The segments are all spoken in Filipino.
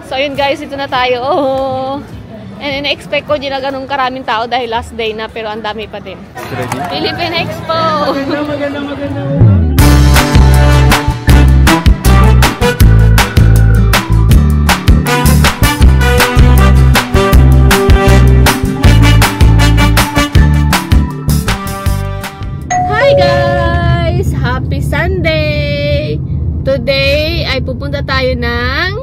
So ayun guys, ito na tayo. Oh. And in-expect ko din na ganun karaming tao dahil last day na, pero ang dami pa din. Philippine Expo! Maganda. Hi guys! Happy Sunday! Today ay pupunta tayo ng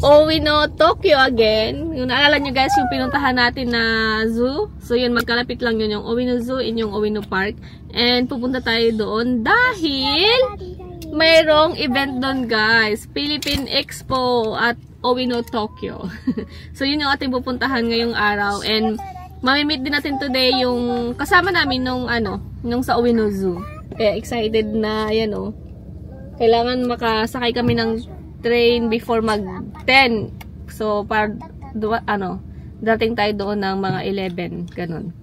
Owino, Tokyo again. Yung naalala nyo guys, yung pinuntahan natin na zoo. So yun, magkalapit lang yun yung Owino Zoo in yung Owino Park. And pupunta tayo doon dahil mayroong event doon guys. Philippine Expo at Owino, Tokyo. So yun yung ating pupuntahan ngayong araw. And mamimit din natin today yung kasama namin nung sa Owino Zoo. Kaya excited na, yan o. Kailangan makasakay kami ng train before mag 10. So, dating tayo doon ng mga 11. Ganun.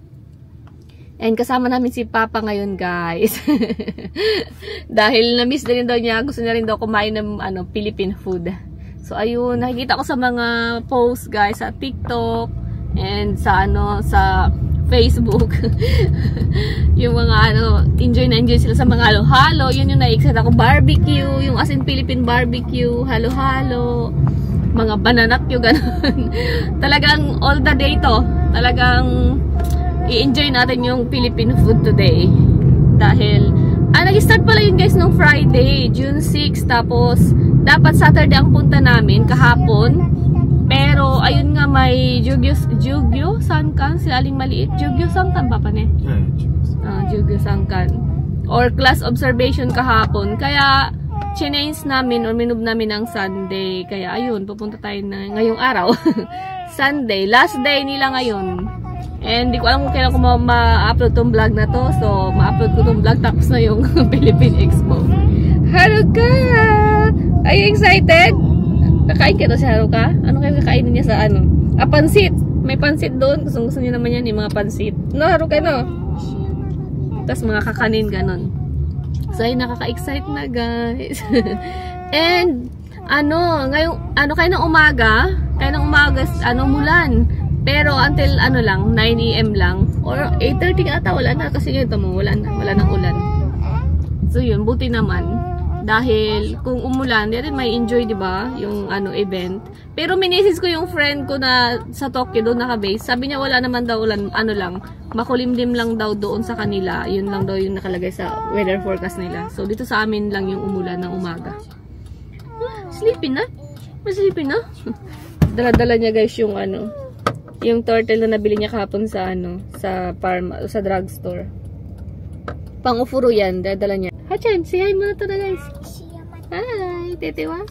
And kasama namin si Papa ngayon, guys. Dahil na-miss din daw niya. Gusto niya rin daw kumain ng Philippine food. So, ayun. Nakikita ko sa mga posts, guys, sa TikTok and sa Facebook. Yung mga enjoy sila sa mga halo-halo. Yun yung na-excite ako. Barbecue, yung as in Philippine barbecue, halo-halo, mga banana cue, ganun. Talagang all the day to. Talagang i-enjoy natin yung Philippine food today. Dahil, nag-start pala yun guys nung Friday, June 6. Tapos, dapat Saturday ang punta namin kahapon. Pero, ayun nga, may Jugyo Sankan, sila aling maliit. Jugyo Sankan, Papa ne? Jugyo Sankan. Or class observation kahapon. Kaya, change namin or minove namin ng Sunday. Kaya, ayun, pupunta tayo na ngayong araw. Sunday, last day nila ngayon. And, di ko alam kung kailan ko ma-upload tong vlog na to. So, ma-upload ko tong vlog tapos na yung Philippine Expo. Haruka! Are you excited? Kakain ka to si Haruka? Ano kayo kakainin niya sa pansit. May pansit doon. Gusto niya naman yan yung mga pansit. No, Haruka, no? Tapos mga kakanin, ganon. So, ay nakaka-excite na, guys. And, ngayong, kaya ng umaga, mulan. Pero, until, 9 AM lang. Or, 8:30 ata, wala na. Kasi ganito mo, wala nang ulan. So, yun, buti naman. Dahil kung umulan, di rin may enjoy, di ba? Yung event. Pero minisis ko yung friend ko na sa Tokyo doon naka-base. Sabi niya wala naman daw ulan, makulimlim lang daw doon sa kanila. Yun lang daw yung nakalagay sa weather forecast nila. So dito sa amin lang yung umulan ng umaga. Sleepy na? Sleepy na? Dala-dala niya guys yung yung turtle na nabili niya kahapon sa sa drugstore. Pang-ufuro yan, dala niya. Hachan, say hi muna to na guys. Hi, tetewa.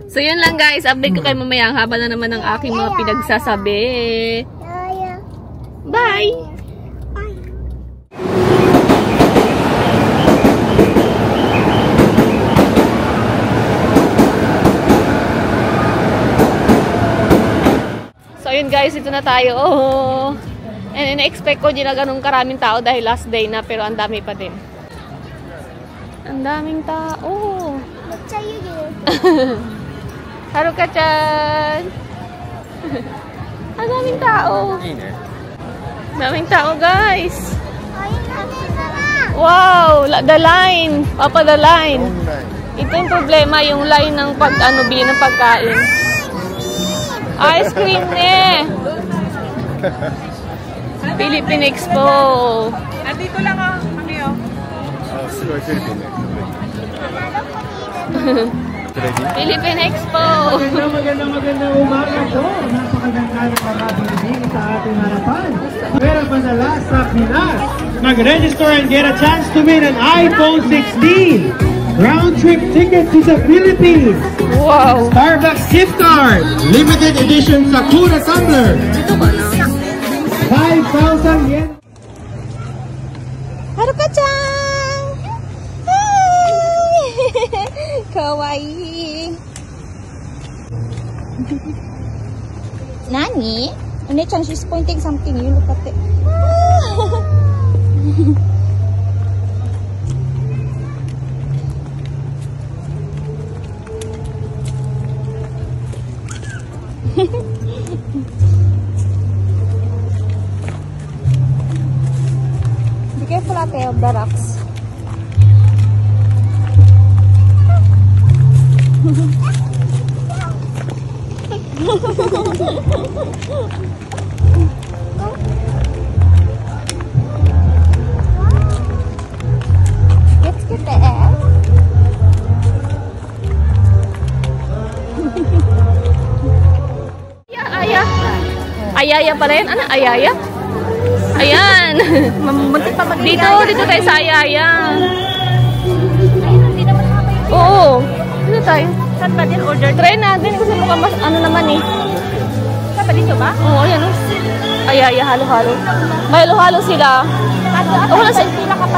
So yun lang guys, update ko kayo mamaya. Haba na naman ang aking mga pinagsasabi. Bye! So yun guys, ito na tayo. Oh. And in-expect ko din na ganun karaming tao dahil last day na, pero ang dami pa din. Ang daming tao. Haruka-chan! Ang daming tao. Daming tao guys. Wow! The line! Papa, the line. Ito yung problema, yung line ng bili ng pagkain. Ice cream ne! Philippine Expo. Nandito lang kami Philippine Expo. Maganda umaga po. Napakaganda ng mga building sa ating harapan. Pero pa sa last sa Pinas, mag-register and get a chance to win an iPhone 16. Round-trip ticket to the Philippines. Wow. Starbucks gift card. Limited edition Sakura tumbler. 5,000 yen. Haruka-chan! Hi! Kawaii. Nani? One-chan, she's pointing something. You look at it. Cafe of the Rocks. Let's get the air. Ayaya pa rin? Ano? Ayaya? Ayan. Dito tayo sa Ayaya. Oo. Dito tayo. Saan ba din order? Try natin kasi mukhang mas ano naman eh. Saan ba dito ba? Oo, ayan o. Ayaya, halo-halo. May halo-halo sila. Wala sa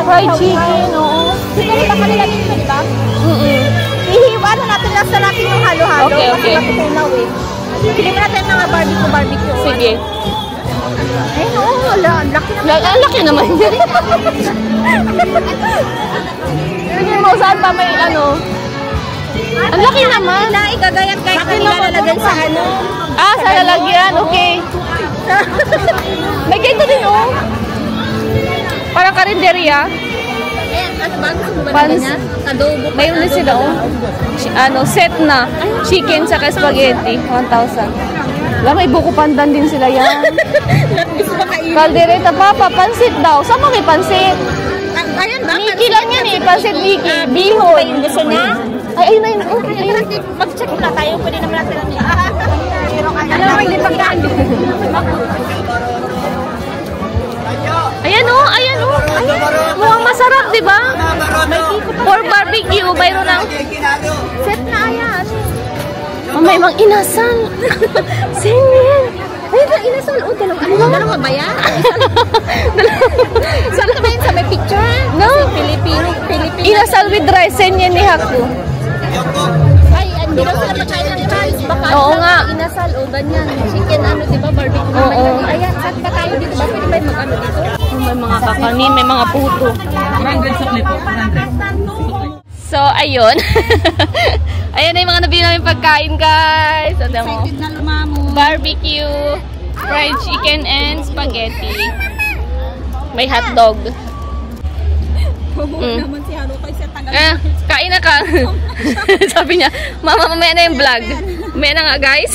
fried chicken, oo. Siguro ba kanila dito, di ba? Ihiwan natin lasa natin yung halo-halo. Okay, okay. Kasi matutunaw eh. Piliin natin mga barbecue. Sige. Ay, oo. Ang laki naman. Ang laki naman. Tingnan mo, saan pa may ano? Ang laki naman. Igagayat kahit kanila lalagyan sa ano. Ah, sa lalagyan. Okay. May ganito din, oh. Parang karinderya. Ano ba? Gusto mo ba niya? Adobo. Mayroon din sila, oh. Set na. Chicken sa spaghetti. 1,000. Wala, may buko pandan din sila yan. Gusto ba kainin? Caldereta, papa, pansit daw. Saan mo may pansit? Ayun ba? Mickey lang yan eh. Pansit Mickey. Bihon. Yung gusto niya? Ay, ayun na yun. Okay. Mag-check na tayo. Pwede naman natin natin. Ano naman din pagkaan? Ayan oh, ayan oh. Mukhang masarap, di ba? For barbecue, mayroon ng Set na ayan. oh, may mga inasal. Sino yan? Ay, inasal. O, dalawa ba yan? Saan ka ba yun sa may picture? No? Filipino. Inasal with rice. Sen yan ni Haku. Ay, hindi daw sila pagkain ng rice. Baka Oo nga. inasal o ganyan. Chicken ano, di ba? Barbecue. Oo. Ayan, saan ba tayo dito? Ba pwede ba yung mag-ano dito? May mga kakanin, may mga puto. 100 sa clip po. 100. So, ayun. Ayan na yung mga nabili namin pagkain, guys. So, mo. Na lumamo. Barbecue, fried chicken, and spaghetti. May hotdog. Naman si Halo kayo sa tagal. Kain na ka. Sabi niya, mama, mamaya na yung vlog. Mamaya na nga, guys.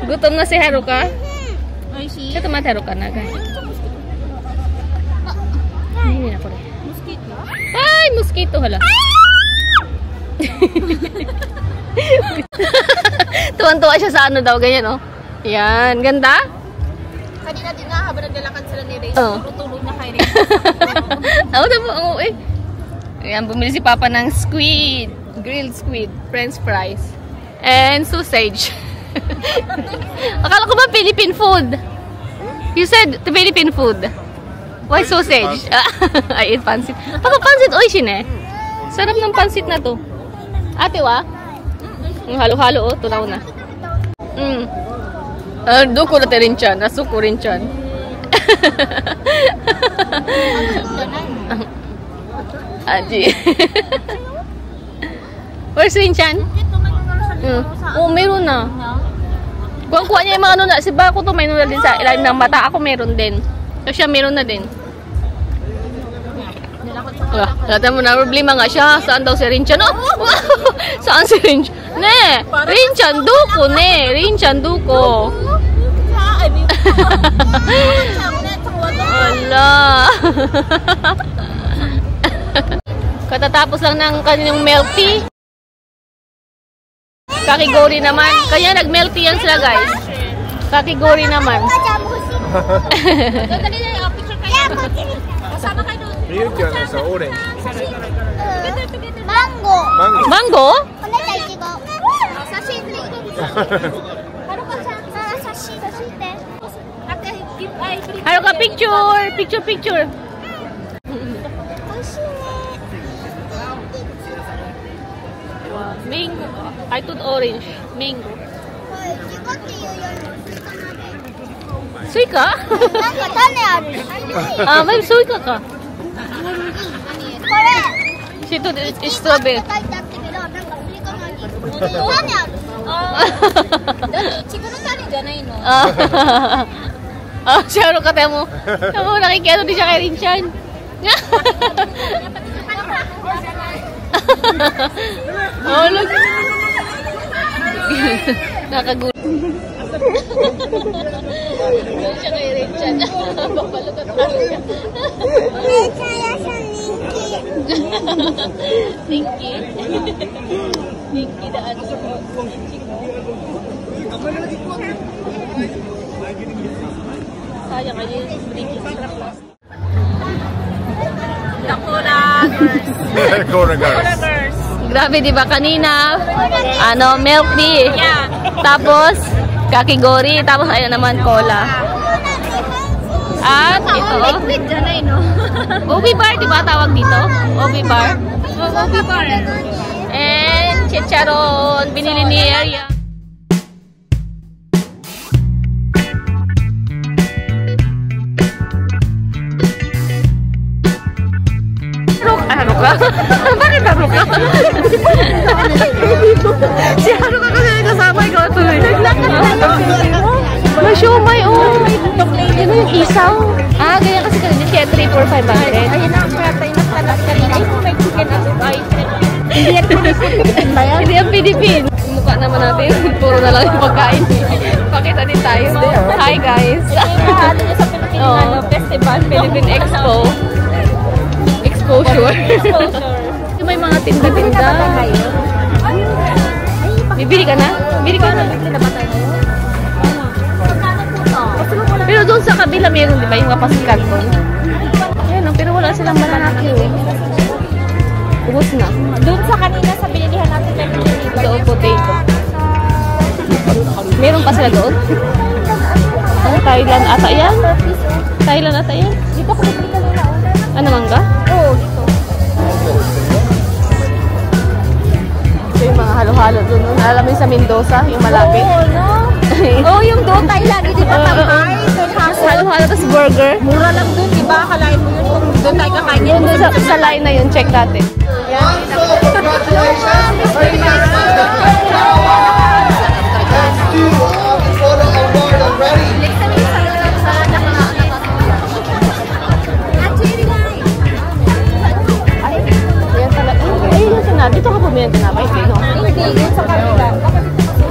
Gutom na si Haruka. Ay, si Ito naman Haruka na, guys. Hindi na ko rin. mosquito. Ay, mosquito, hala. Tuwan-tuwa siya sa ano daw, ganyan, oh. Yan, ganda? Kanina din nga, habang naglalakad sila ni Ray, Oo. tulog na kay Ray. Ako na po, oo, eh. Ayan, bumili si Papa ng squid. Grilled squid, french fries. And sausage. Akala ko ba Philippine food? You said Philippine food. Why sausage? Ay, pansit. Papa, pansit oishin eh. Sarap ng pansit na to. Ate, wa? Halo-halo, oh. Tunaw na. Duko na rin chan. Nasuko rin chan. Aji. Where's Rinchan? Oh, meron na. Kuha niya yung mga ano na. Si Bako to, mayroon na din sa ilalim ng mata. Ako meron din. So siya meron na din. Kata mo na problema nga siya. Saan daw si Rinchan? Oh! Saan si Rinchan? Ne! Rinchan duko, ne! Rinchan duko. Ala! Katatapos lang ng kanilang milk tea. Kakigori naman. Kaya nag-milk tea yan sila, guys. Kakigori naman. Mango. Mango? Hayo ka picture! Picture! Mango. I thought orange. Mango. Suika? Ah, may suika ka. Ito is strawberry. Siyaro ka tayo mo. Nakikiano din siya kay Rinchan. Oh, look. Nakagulo. Siya kay Richard. Babalutot ka siya. Tinky. Tinky na ano. Sayang kayo yung breaking strap. Corner girls. Grabe, di ba? Kanina, ano, milk tea. Yeah. Tapos, kakigori. Tapos, ayun naman, cola. At, ito. Liquid dyan ay, no? Obi bar, di ba tawag dito? Obi bar. Obi bar. And, chicharon. Binili ni Area. Bakit Haruka? Si Haruka kasi kasama ikaw tuloy. May siomay, oh. Ano yung isaw? Ah, ganyan kasi kanina siya 3 for 500. Ayun na ang pratay na talas kanina. Ay, may chicken at ice. Hindi yan Philippine ba yan? Hindi ang Philippine. Mukha naman natin. Puro na lang yung pagkain. Pakita din tayo. Hi guys. Ano yung sa Philippine festival? Philippine Expo. Exposure. May mga tinda-tinda. Bibili ka na? Bibili ka na. Pero doon sa kabila meron, di ba? Yung mapasikat doon. Ayan, pero wala silang malalaki. Ubus na. Doon sa kanina sa binilihan natin na Doon, potato. Meron pa sila doon? Ano, Thailand ata yan? Thailand ata yan? dito ko bibili ka nila. Ano, mangga? Oo, dito. Ito yung mga halo-halo doon. Alam mo yung sa Mendoza, yung malapit? Oo, no? Oo, yung doon Thailand. Hindi ba tambay? Halo-halo, tapos burger. Mura lang doon, di ba? Akalain mo yun kung doon tayo kakain. Yun doon sa line na yun, check natin. Congratulations! Very nice. Photo award already. Ayan talaga. Ay, yun sa na. Dito ka bumili ng tinapay, no? Hindi, yun sa kanila.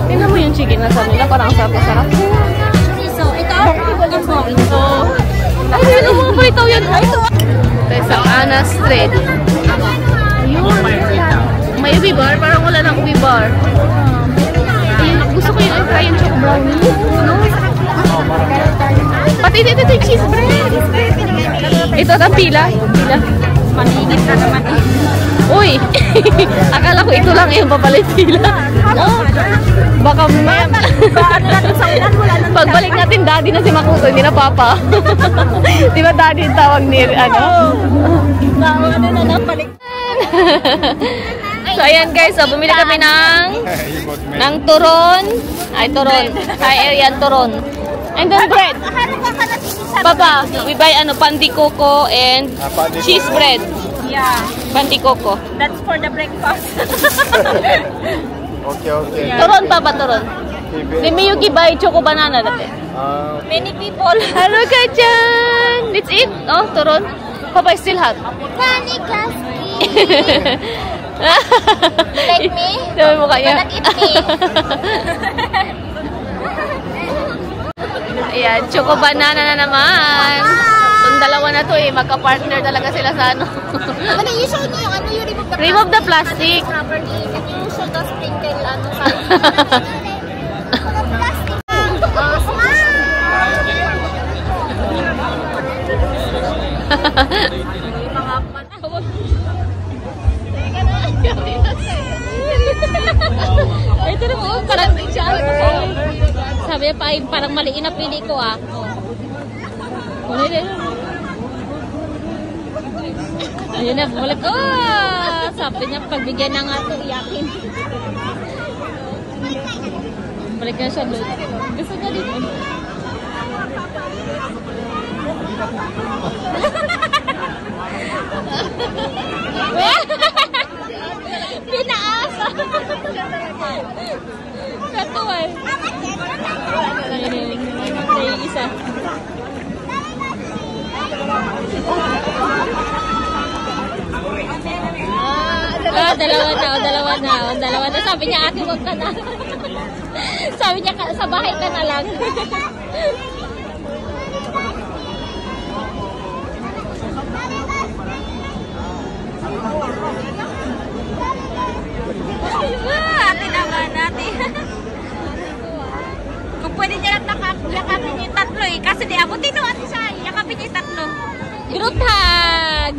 Tingnan mo yung chicken na sa nila, parang sarap-sarap. So, ito, ito. Ay, yun ang mga palitaw yan. Ito sa Ana Street. Ayun. May ubi bar, parang wala ng ubi bar. Ayun, gusto ko yung try yung choco brownie. No? Pati dito yung cheese bread. Ito ang pila. Pila. Manigit ka naman eh. Uy! Akala ko ito lang yung papalit pila. Oh, baka may... Pagbalik natin, daddy na si Makuto, hindi na papa. Di ba daddy yung tawag ni, ano? Ano na napalik. So, ayan guys, so, bumili kami ng turon. Ay, turon. Thai Arian turon. And then bread. Papa, we buy pandi coco and cheese bread. Yeah. Pandi coco. That's for the breakfast. Okay. Turon, papa, turon. Let me you buy choco banana dati. Many people. Hello ka dyan! Let's eat. Oh, turon. Papa is still hot. Honey Klasky. Like me? Sabi mo kanya. But eat me. Ayan, choco banana na naman. Itong dalawa na to magka-partner talaga sila sa ano. Ano yung show niyo? Ano yung Remove the plastic. Properly. Can you show the sprinkle sa plastic? Oh, smile! Ito na po, parang sabi niya pa, parang maliin na pili ko ah. Ayun na, bumalik. Oh! Sabi niya, pagbigyan na nga ito, iyakin. Balik na siya doon. Gusto niya dito. Pinaasa. Katuwa. Ayun, isa. Dalawa na. Sabi niya, ate, huwag ka na. Sabi niya, sa bahay ka na lang. Ate naman, ate. Kung pwede niya lang yakapin niya yung tatlo eh. Kasi di abutin no, ate siya. Yakapin niya yung tatlo. Group hug!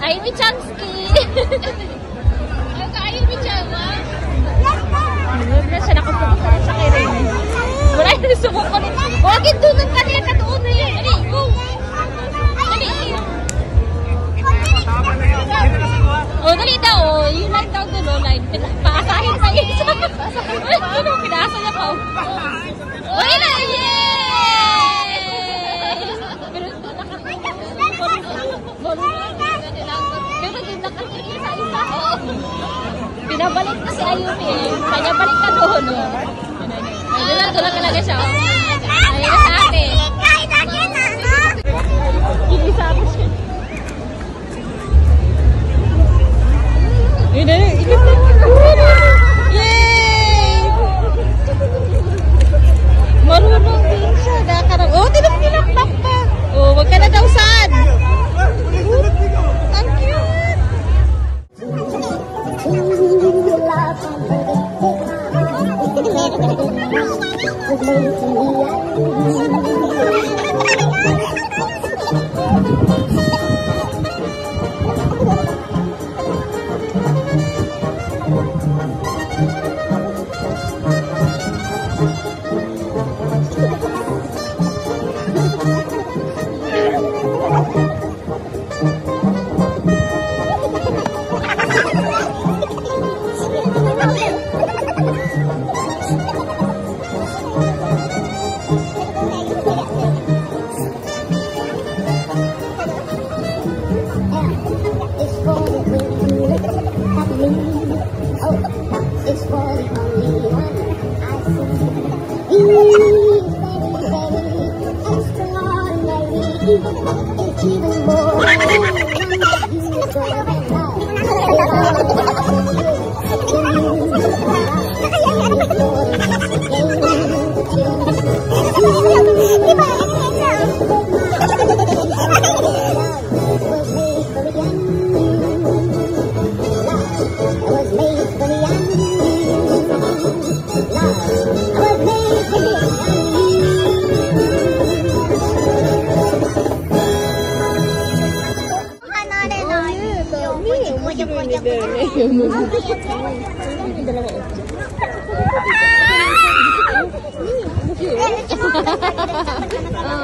Amy Chansky. Amy Chawa. Wala siya nakapunta sa kirin. Wala yung sumuko rin. Huwag yung dunod ka niya. Katuon na yan. Dali, go. Dali. Dali daw. Yung line daw doon. Line. Paasahin pa yun. Pinaasa niya pa. Okay na. Yay! Pero pinabalik na si Ayumi eh. Kanya balik ka doon. Ayun lang talaga siya. Ayun na sa ate. Kilisa mo siya. Yay! Marunong din siya. Oh, tinapilak pa. Oh, wag ka na daw saan. Ang cute.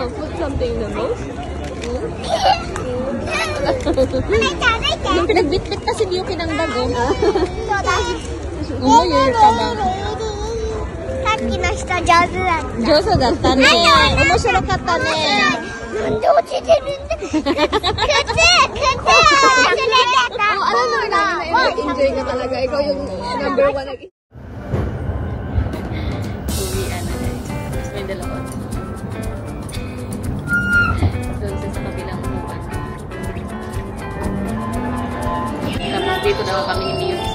Put something in the mouth. Yung pinagbitbit kasi yung pinangdag oh. Umuyer ka ba? さっきの人上手だった。上手だったね。面白かったね。なんで落ちてるんだ。くつくつ。忘れてた。Alam mo na, enjoy ka talaga. Ikaw yung number 1 lagi. Uwian na guys. Tapos may dalawa. Doon sa kabilang uwan. Tapos dito naman kami ni Miyuki.